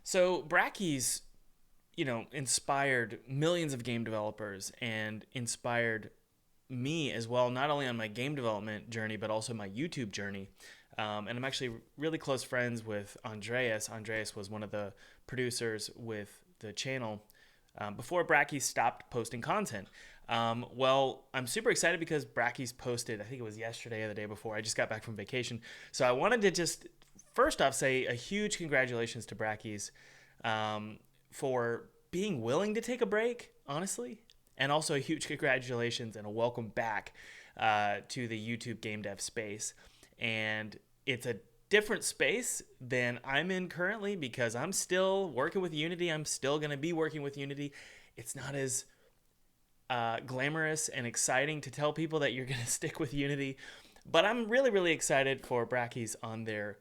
So Brackeys, inspired millions of game developers and inspired me as well, not only on my game development journey, but also my YouTube journey. And I'm actually really close friends with Andreas. Andreas was one of the producers with the channel before Brackeys stopped posting content. Well, I'm super excited because Brackeys posted, I think it was yesterday or the day before. I just got back from vacation. So I wanted to just first off say a huge congratulations to Brackeys for being willing to take a break, honestly. And also a huge congratulations and a welcome back to the YouTube game dev space. And it's a different space than I'm in currently because I'm still working with Unity. I'm still going to be working with Unity. It's not as glamorous and exciting to tell people that you're going to stick with Unity. But I'm really, really excited for Brackeys on their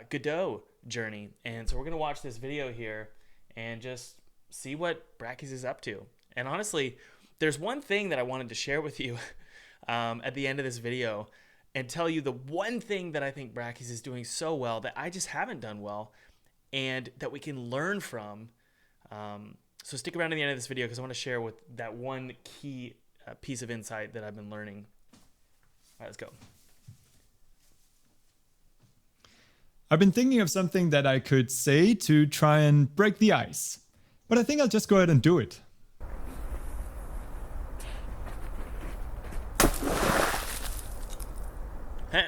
Godot journey. And so we're going to watch this video here and just see what Brackeys is up to. And honestly, there's one thing that I wanted to share with you at the end of this video and tell you the one thing that I think Brackeys is doing so well that I just haven't done well and that we can learn from. So stick around to the end of this video because I want to share with that one key piece of insight that I've been learning. All right, let's go. I've been thinking of something that I could say to try and break the ice, but I think I'll just go ahead and do it.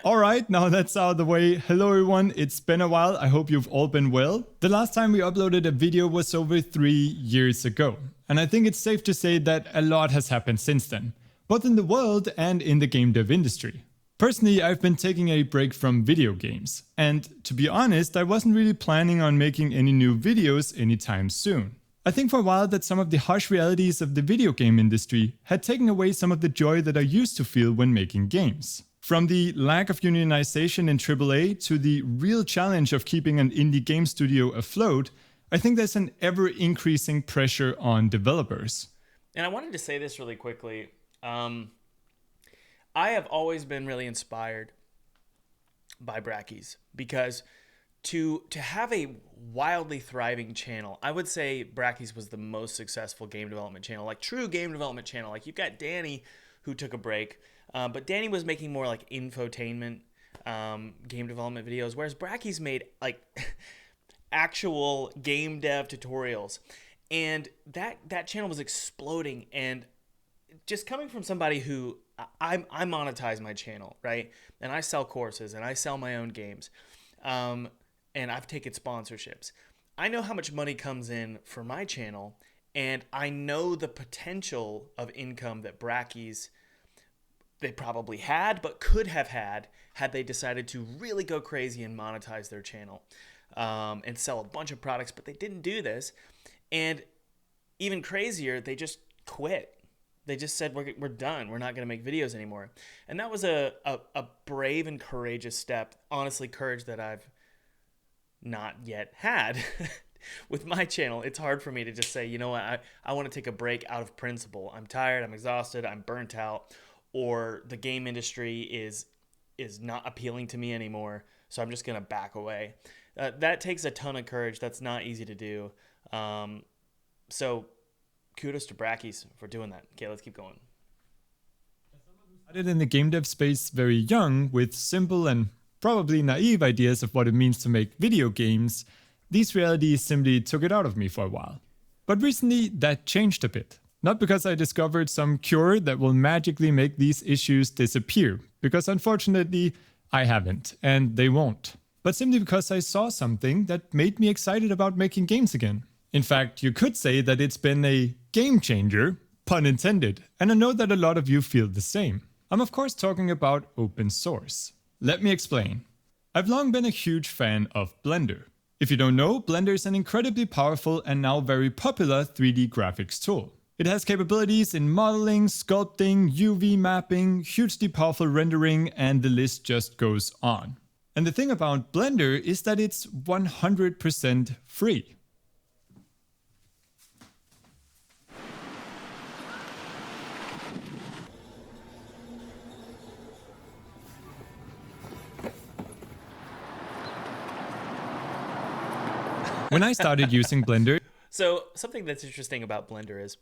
Alright, now that's out of the way. Hello everyone, it's been a while, I hope you've all been well. The last time we uploaded a video was over 3 years ago, and I think it's safe to say that a lot has happened since then, both in the world and in the game dev industry. Personally, I've been taking a break from video games, and to be honest, I wasn't really planning on making any new videos anytime soon. I think for a while that some of the harsh realities of the video game industry had taken away some of the joy that I used to feel when making games. From the lack of unionization in AAA to the real challenge of keeping an indie game studio afloat, I think there's an ever-increasing pressure on developers. And I wanted to say this really quickly. I have always been really inspired by Brackeys because to have a wildly thriving channel, I would say Brackeys was the most successful game development channel, like true game development channel. Like you've got Danny who took a break. But Danny was making more like infotainment game development videos, whereas Brackeys made like actual game dev tutorials. And that channel was exploding. And just coming from somebody who I monetize my channel, right? And I sell courses and I sell my own games. And I've taken sponsorships. I know how much money comes in for my channel. And I know the potential of income that Brackeys they probably had, but could have had they decided to really go crazy and monetize their channel and sell a bunch of products, but they didn't do this. And even crazier, they just quit. They just said, we're done. We're not going to make videos anymore. And that was a brave and courageous step. Honestly, courage that I've not yet had with my channel. It's hard for me to just say, you know what, I want to take a break out of principle. I'm tired, I'm exhausted, I'm burnt out, or the game industry is not appealing to me anymore, so I'm just going to back away. That takes a ton of courage. That's not easy to do. So kudos to Brackeys for doing that. Okay, let's keep going. I started in the game dev space very young with simple and probably naive ideas of what it means to make video games. These realities simply took it out of me for a while. But recently that changed a bit. Not because I discovered some cure that will magically make these issues disappear, because unfortunately I haven't, and they won't. But simply because I saw something that made me excited about making games again. In fact, you could say that it's been a game changer, pun intended, and I know that a lot of you feel the same. I'm of course talking about open source. Let me explain. I've long been a huge fan of Blender. If you don't know, Blender is an incredibly powerful and now very popular 3D graphics tool. It has capabilities in modeling, sculpting, UV mapping, hugely powerful rendering, and the list just goes on. And the thing about Blender is that it's 100% free. When I started using Blender, So something that's interesting about Blender is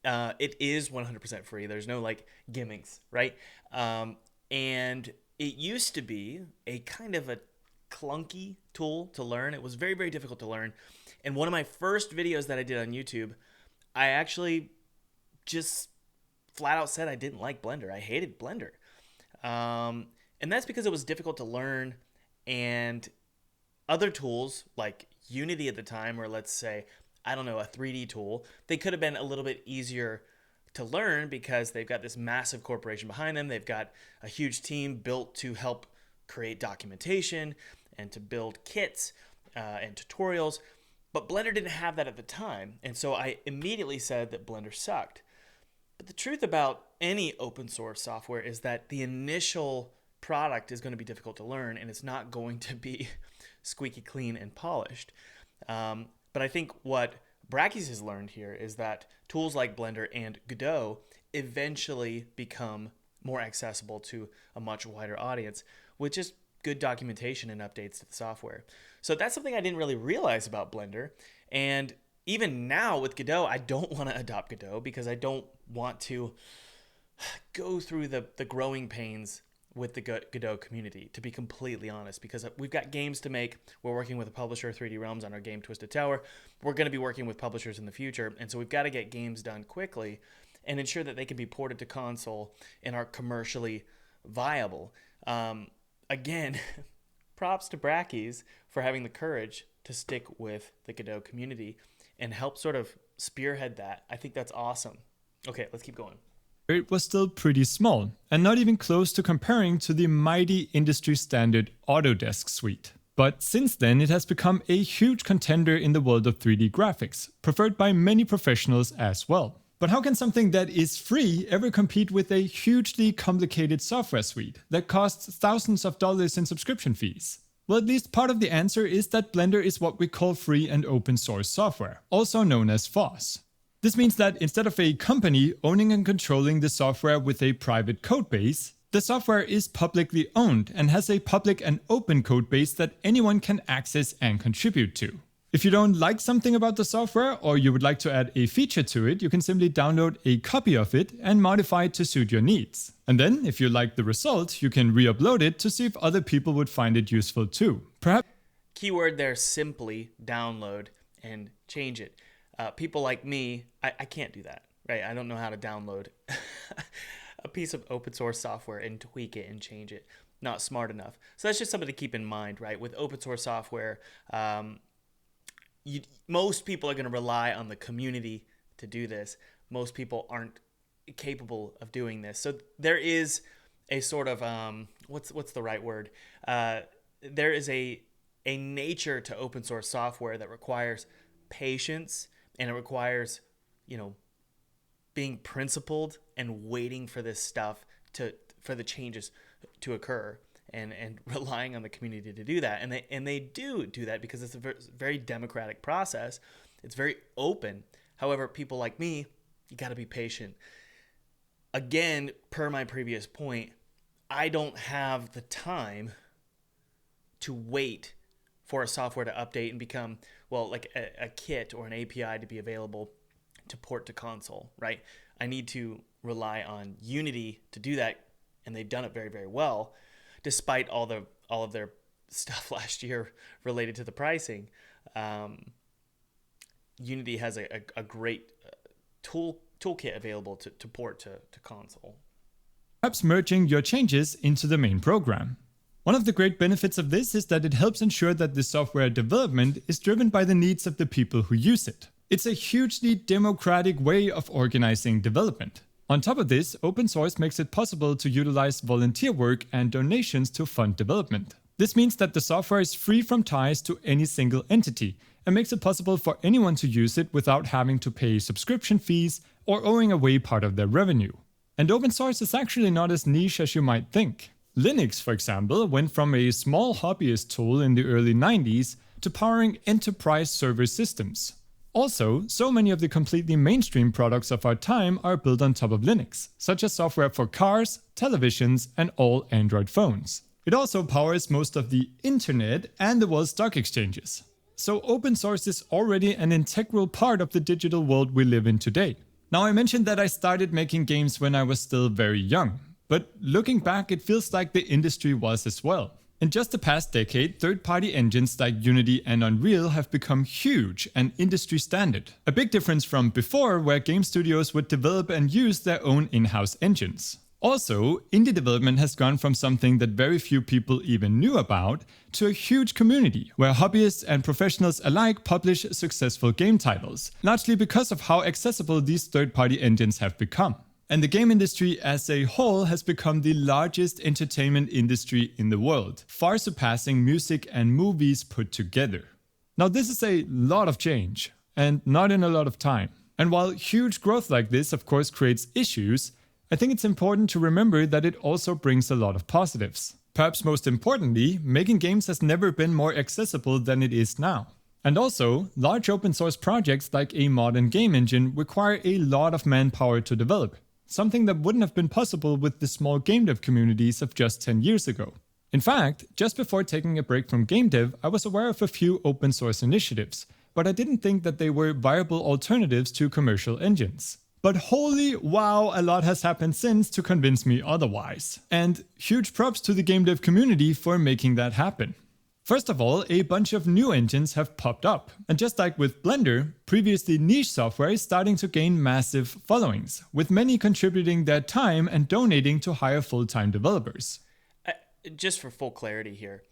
it is 100% free. There's no like gimmicks, right? And it used to be a kind of a clunky tool to learn. It was very, very difficult to learn. And one of my first videos that I did on YouTube, I actually just flat out said I didn't like Blender. I hated Blender. And that's because it was difficult to learn, and other tools like Unity at the time, or let's say, I don't know, a 3D tool, they could have been a little bit easier to learn because they've got this massive corporation behind them. They've got a huge team built to help create documentation and to build kits and tutorials. But Blender didn't have that at the time. And so I immediately said that Blender sucked. But the truth about any open source software is that the initial product is going to be difficult to learn, and it's not going to be squeaky clean and polished. But I think what Brackeys has learned here is that tools like Blender and Godot eventually become more accessible to a much wider audience with just good documentation and updates to the software. So that's something I didn't really realize about Blender. And even now with Godot, I don't want to adopt Godot because I don't want to go through the growing pains with the Godot community, to be completely honest, because we've got games to make. We're working with a publisher, 3D Realms, on our game Twisted Tower. We're going to be working with publishers in the future, and so we've got to get games done quickly and ensure that they can be ported to console and are commercially viable. Again, props to Brackeys for having the courage to stick with the Godot community and help sort of spearhead that. I think that's awesome. Okay, let's keep going. it was still pretty small, and not even close to comparing to the mighty industry standard Autodesk suite. But since then, it has become a huge contender in the world of 3D graphics, preferred by many professionals as well. But how can something that is free ever compete with a hugely complicated software suite that costs thousands of dollars in subscription fees? Well, at least part of the answer is that Blender is what we call free and open source software, also known as FOSS. This means that instead of a company owning and controlling the software with a private codebase, the software is publicly owned and has a public and open codebase that anyone can access and contribute to. If you don't like something about the software, or you would like to add a feature to it, you can simply download a copy of it and modify it to suit your needs. And then, if you like the result, you can re-upload it to see if other people would find it useful too. Perhaps Keyword there, simply download and change it. People like me, I can't do that, right? I don't know how to download a piece of open source software and tweak it and change it. Not smart enough. So that's just something to keep in mind, right? With open source software, most people are going to rely on the community to do this. Most people aren't capable of doing this. So there is a sort of what's the right word? There is a nature to open source software that requires patience, and it requires, being principled and waiting for this stuff for the changes to occur. And relying on the community to do that. And they do that because it's a very democratic process. It's very open. However, people like me, you got to be patient. Again, per my previous point, I don't have the time to wait for a software to update and become, like a kit or an API to be available to port to console, right? I need to rely on Unity to do that, and they've done it very, very well. Despite all of their stuff last year related to the pricing, Unity has a great toolkit available to port to console. perhaps merging your changes into the main program. One of the great benefits of this is that it helps ensure that the software development is driven by the needs of the people who use it. It's a hugely democratic way of organizing development. On top of this, open source makes it possible to utilize volunteer work and donations to fund development. This means that the software is free from ties to any single entity and makes it possible for anyone to use it without having to pay subscription fees or owing away part of their revenue. And open source is actually not as niche as you might think. Linux, for example, went from a small hobbyist tool in the early 90s to powering enterprise server systems. Also, so many of the completely mainstream products of our time are built on top of Linux, such as software for cars, televisions, and all Android phones. It also powers most of the internet and the world's stock exchanges. So open source is already an integral part of the digital world we live in today. Now, I mentioned that I started making games when I was still very young, but looking back, it feels like the industry was as well. In just the past decade, third-party engines like Unity and Unreal have become huge and industry standard. A big difference from before, where game studios would develop and use their own in-house engines. Also, indie development has gone from something that very few people even knew about to a huge community, where hobbyists and professionals alike publish successful game titles, largely because of how accessible these third-party engines have become. And the game industry as a whole has become the largest entertainment industry in the world, far surpassing music and movies put together. Now, this is a lot of change, and not in a lot of time. And while huge growth like this of course creates issues, I think it's important to remember that it also brings a lot of positives. Perhaps most importantly, making games has never been more accessible than it is now. And also, large open source projects like a modern game engine require a lot of manpower to develop, something that wouldn't have been possible with the small game dev communities of just 10 years ago. In fact, just before taking a break from game dev, I was aware of a few open source initiatives, but I didn't think that they were viable alternatives to commercial engines. But holy wow, a lot has happened since to convince me otherwise. And huge props to the game dev community for making that happen. First of all, a bunch of new engines have popped up. And just like with Blender, previously niche software is starting to gain massive followings, with many contributing their time and donating to hire full-time developers. Just for full clarity here,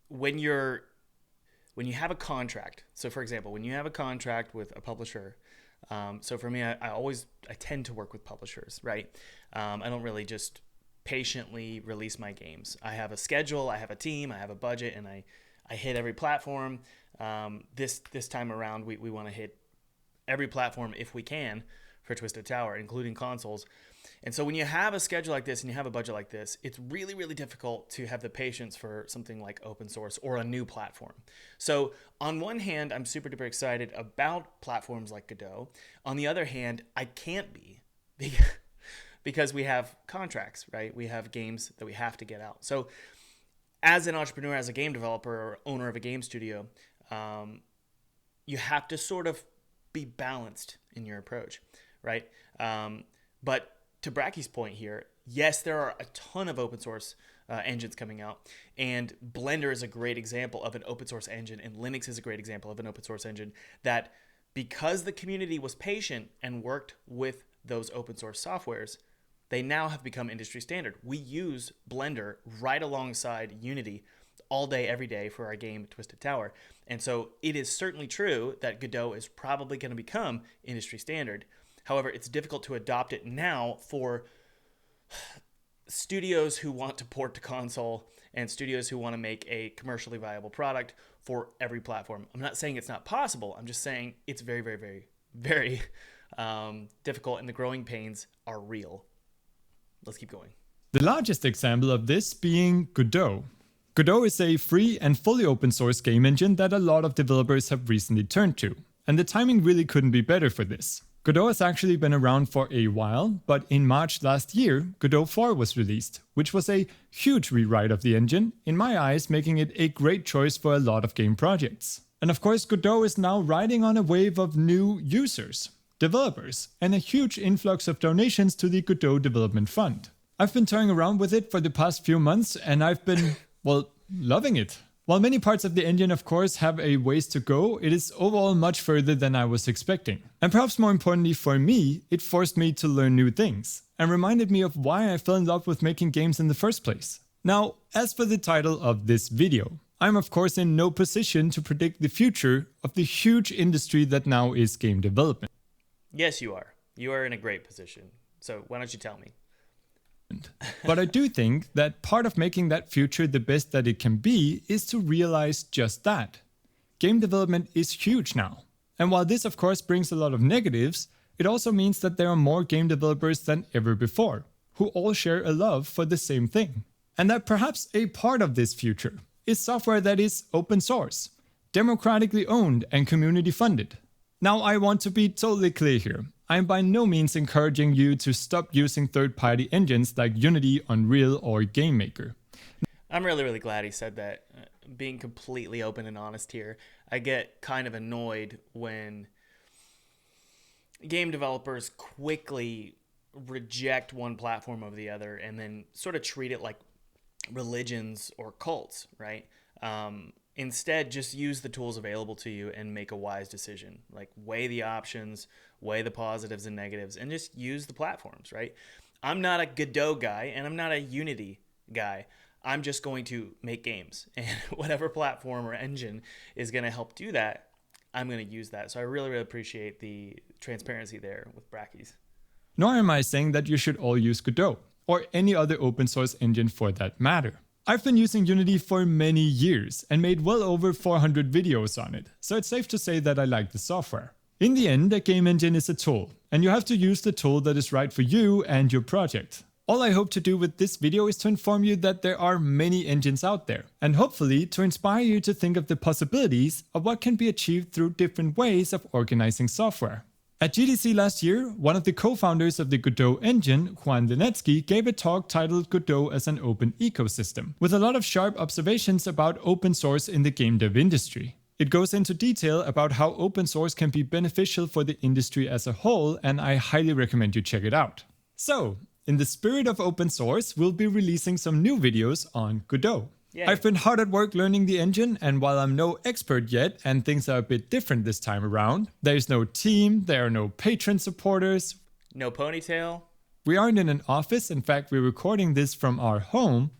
when you have a contract, so for example, when you have a contract with a publisher, so for me, I tend to work with publishers, right? I don't really just patiently release my games. I have a schedule, I have a team, I have a budget, and I hit every platform. This time around, we want to hit every platform if we can for Twisted Tower, including consoles. And so when you have a schedule like this and you have a budget like this, it's really, really difficult to have the patience for something like open source or a new platform. So on one hand, I'm super duper excited about platforms like Godot. On the other hand, I can't be because we have contracts, right? We have games that we have to get out. So as an entrepreneur, as a game developer or owner of a game studio, you have to sort of be balanced in your approach, right? But to Brackeys' point here, yes, there are a ton of open source engines coming out, and Blender is a great example of an open source engine, and Linux is a great example of an open source engine that, because the community was patient and worked with those open source softwares, they now have become industry standard. We use Blender right alongside Unity all day, every day for our game Twisted Tower. And so it is certainly true that Godot is probably going to become industry standard. However, it's difficult to adopt it now for studios who want to port to console and studios who want to make a commercially viable product for every platform. I'm not saying it's not possible. I'm just saying it's very, very, very, very difficult, and the growing pains are real. Let's keep going. The largest example of this being Godot. Godot is a free and fully open source game engine that a lot of developers have recently turned to, and the timing really couldn't be better for this. Godot has actually been around for a while, but in March last year, Godot 4 was released, which was a huge rewrite of the engine, in my eyes making it a great choice for a lot of game projects. And of course, Godot is now riding on a wave of new users, developers, and a huge influx of donations to the Godot Development Fund. I've been toying around with it for the past few months, and I've been, well, loving it. While many parts of the engine of course have a ways to go, it is overall much further than I was expecting. And perhaps more importantly for me, it forced me to learn new things, and reminded me of why I fell in love with making games in the first place. Now, as for the title of this video, I'm of course in no position to predict the future of the huge industry that now is game development. Yes, you are. You are in a great position. So why don't you tell me? But I do think that part of making that future the best that it can be is to realize just that. Game development is huge now. And while this of course brings a lot of negatives, it also means that there are more game developers than ever before, who all share a love for the same thing. And that perhaps a part of this future is software that is open source, democratically owned and community funded. Now I want to be totally clear here. I'm by no means encouraging you to stop using third-party engines like Unity, Unreal, or GameMaker. I'm really, really glad he said that. Being completely open and honest here. I get kind of annoyed when game developers quickly reject one platform over the other and then sort of treat it like religions or cults, right? Instead, just use the tools available to you and make a wise decision. Like, weigh the options, weigh the positives and negatives, and just use the platforms, right? I'm not a Godot guy and I'm not a Unity guy. I'm just going to make games, and whatever platform or engine is going to help do that, I'm going to use that. So I really, really appreciate the transparency there with Brackeys. Nor am I saying that you should all use Godot, or any other open source engine for that matter. I've been using Unity for many years and made well over 400 videos on it, so it's safe to say that I like the software. In the end, a game engine is a tool, and you have to use the tool that is right for you and your project. All I hope to do with this video is to inform you that there are many engines out there, and hopefully to inspire you to think of the possibilities of what can be achieved through different ways of organizing software. At GDC last year, one of the co-founders of the Godot engine, Juan Lenetsky, gave a talk titled Godot as an Open Ecosystem, with a lot of sharp observations about open source in the game dev industry. It goes into detail about how open source can be beneficial for the industry as a whole, and I highly recommend you check it out. So, in the spirit of open source, we'll be releasing some new videos on Godot. Yay. I've been hard at work learning the engine, and while I'm no expert yet and things are a bit different this time around, there's no team, there are no patron supporters. No ponytail. We aren't in an office, in fact we're recording this from our home.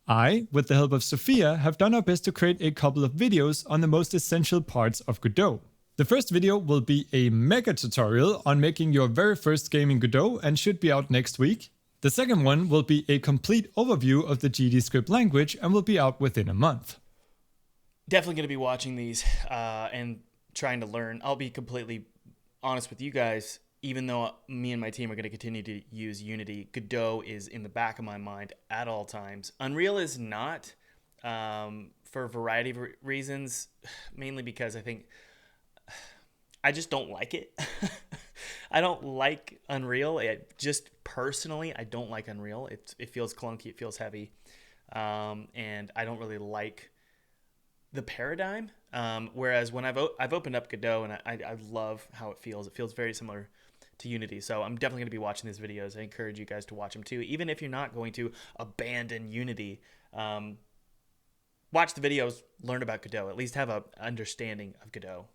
I, with the help of Sophia, have done our best to create a couple of videos on the most essential parts of Godot. The first video will be a mega tutorial on making your very first game in Godot and should be out next week. The second one will be a complete overview of the GDScript language and will be out within a month. Definitely going to be watching these and trying to learn. I'll be completely honest with you guys. Even though me and my team are going to continue to use Unity, Godot is in the back of my mind at all times. Unreal is not, for a variety of reasons, mainly because I think I just don't like it. I don't like Unreal. Just personally, I don't like Unreal. It feels clunky. It feels heavy. And I don't really like the paradigm. Whereas when I've opened up Godot and I love how it feels. It feels very similar to Unity. So I'm definitely going to be watching these videos. I encourage you guys to watch them too. Even if you're not going to abandon Unity, watch the videos, learn about Godot. At least have an understanding of Godot.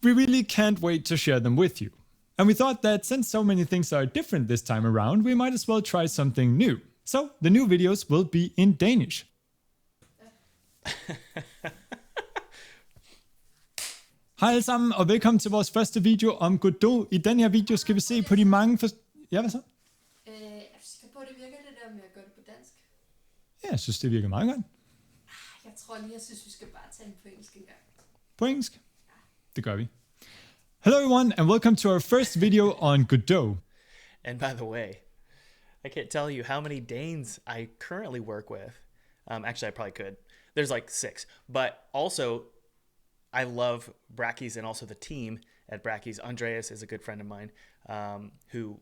We really can't wait to share them with you. And we thought that since so many things are different this time around, we might as well try something new. So the new videos will be in Danish. Hej alle sammen, og velkommen til vores første video om Godot. I den her video skal vi se på de mange Ja, hvad så? Jeg skal på, det virker det der med at gøre det på dansk. Ja, jeg synes, det virker meget godt. Jeg tror lige, jeg synes, vi skal bare tage den på engelsk en gang. På engelsk? Det gør vi. Hello everyone, and welcome to our first video on Godot. And by the way, I can't tell you how many Danes I currently work with. Actually, I probably could. There's like 6. But also, I love Brackeys and also the team at Brackeys. Andreas is a good friend of mine who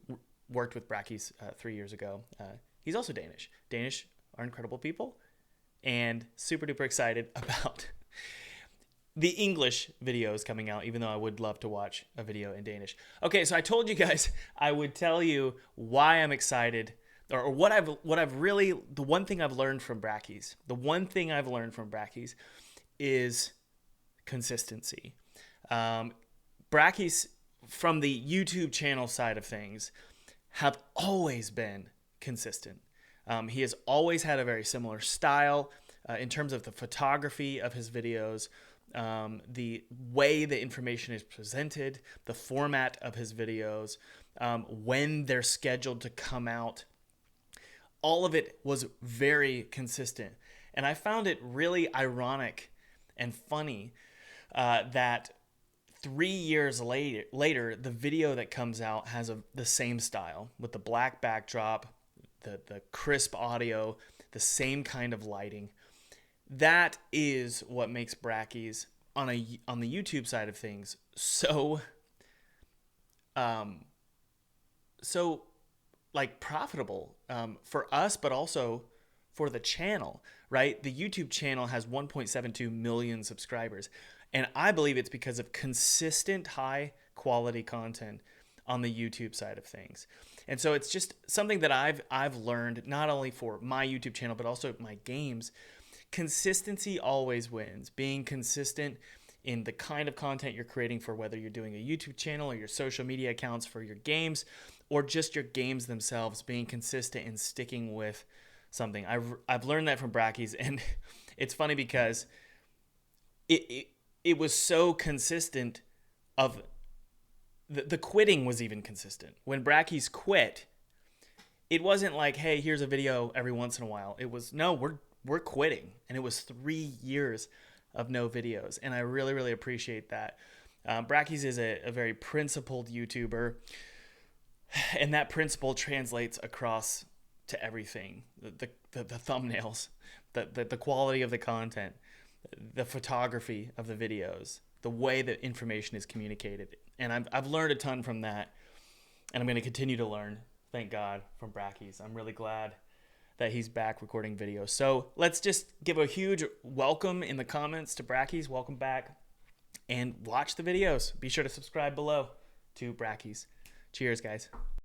worked with Brackeys 3 years ago. He's also Danish. Danish are incredible people and super duper excited about the English videos coming out, even though I would love to watch a video in Danish. Okay, so I told you guys I would tell you why I'm excited, or what I've really, the one thing I've learned from Brackeys. The one thing I've learned from Brackeys is consistency. Brackeys, from the YouTube channel side of things, have always been consistent. He has always had a very similar style in terms of the photography of his videos, the way the information is presented, the format of his videos, when they're scheduled to come out. All of it was very consistent. And I found it really ironic and funny that 3 years later, the video that comes out has the same style with the black backdrop, the crisp audio, the same kind of lighting. That is what makes Brackeys on the YouTube side of things so like profitable for us, but also for the channel, right? The YouTube channel has 1.72 million subscribers. And I believe it's because of consistent high quality content on the YouTube side of things. And so it's just something that I've learned not only for my YouTube channel, but also my games. Consistency always wins. Being consistent in the kind of content you're creating for whether you're doing a YouTube channel or your social media accounts for your games or just your games themselves, being consistent and sticking with something. I've learned that from Brackeys, and it's funny because it was so consistent of the quitting was even consistent. When Brackeys quit, it wasn't like, hey, here's a video every once in a while. It was, no, we're quitting. And it was 3 years of no videos. And I really, really appreciate that. Brackeys is a very principled YouTuber. And that principle translates across to everything. The thumbnails, the quality of the content, the photography of the videos, the way that information is communicated. And I've learned a ton from that. And I'm going to continue to learn, thank God, from Brackeys. I'm really glad that he's back recording videos. So let's just give a huge welcome in the comments to Brackeys. Welcome back. And watch the videos. Be sure to subscribe below to Brackeys. Cheers, guys.